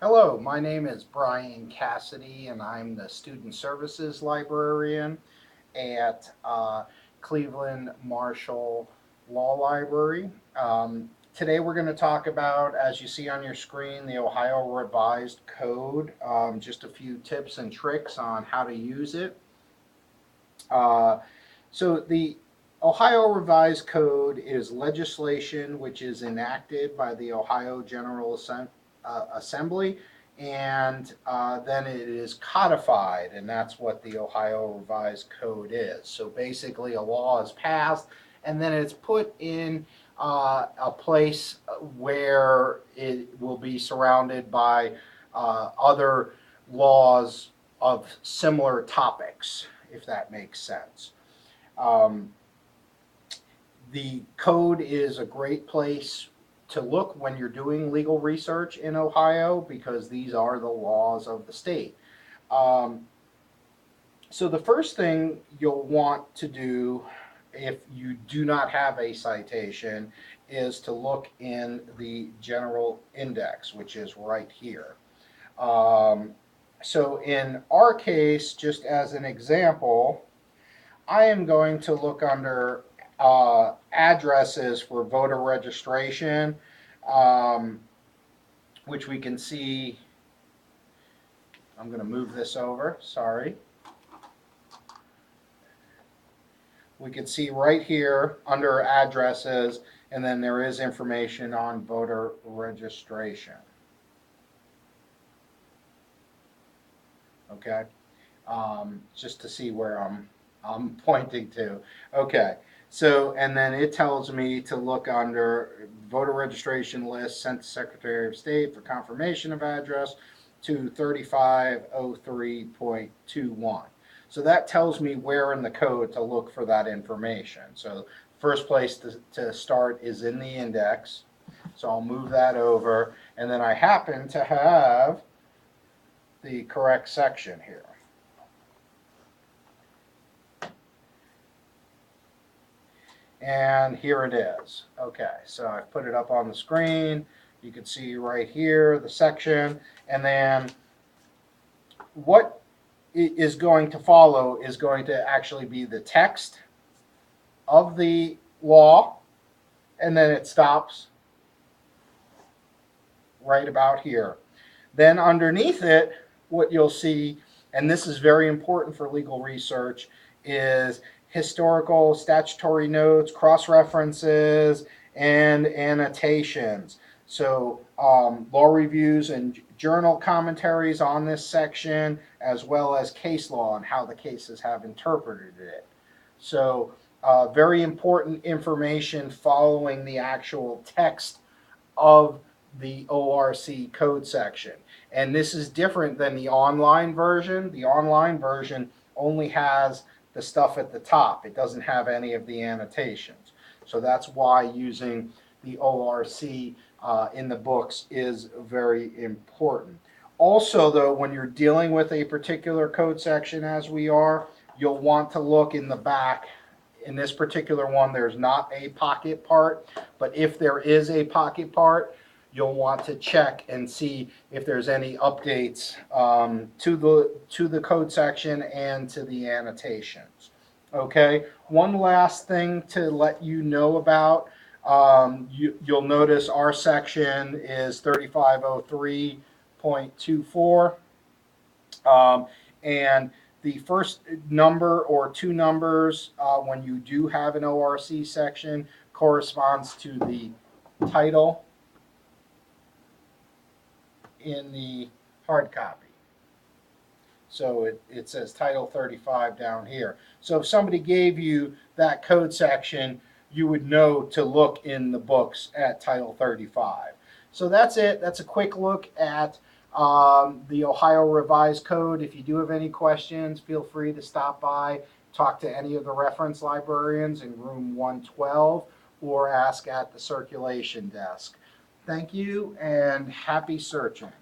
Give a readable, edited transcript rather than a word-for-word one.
Hello, my name is Brian Cassidy, and I'm the Student Services Librarian at Cleveland Marshall Law Library. Today we're going to talk about, as you see on your screen, the Ohio Revised Code, just a few tips and tricks on how to use it. Uh, the Ohio Revised Code is legislation which is enacted by the Ohio General Assembly, and then it is codified, and that's what the Ohio Revised Code is. So basically, a law is passed, and then it's put in a place where it will be surrounded by other laws of similar topics, if that makes sense. Um, the code is a great place to look when you're doing legal research in Ohio because these are the laws of the state. Um, so, the first thing you'll want to do if you do not have a citation is to look in the general index, which is right here. Um, so, in our case, just as an example, I am going to look under addresses for voter registration, um, which we can see. I'm going to move this over, sorry. We can see right here under addresses, and then there is information on voter registration. Okay, just to see where I'm pointing to. Okay, so and then it tells me to look under voter registration list sent to Secretary of State for confirmation of address to 3503.21. So that tells me where in the code to look for that information. So first place to start is in the index. So I'll move that over, and then I happen to have the correct section here. And here it is. Okay, so I've put it up on the screen. You can see right here the section, and then what is going to follow is going to actually be the text of the law, and then it stops right about here. Then underneath it, what you'll see, and this is very important for legal research, is historical statutory notes, cross references, and annotations. So, law reviews and journal commentaries on this section, as well as case law and how the cases have interpreted it. So, very important information following the actual text of the ORC code section. And this is different than the online version. The online version only has the stuff at the top, it doesn't have any of the annotations. So that's why using the ORC in the books is very important. Also, though, when you're dealing with a particular code section, as we are, you'll want to look in the back. In this particular one, there's not a pocket part, but if there is a pocket part, you'll want to check and see if there's any updates to the code section and to the annotations. Okay, one last thing to let you know about. You'll notice our section is 3503.24, and the first number or two numbers when you do have an ORC section corresponds to the title in the hard copy. So it says Title 35 down here. So if somebody gave you that code section, you would know to look in the books at Title 35. So that's it. That's a quick look at the Ohio Revised Code. If you do have any questions, feel free to stop by, talk to any of the reference librarians in room 112, or ask at the circulation desk. Thank you and happy searching.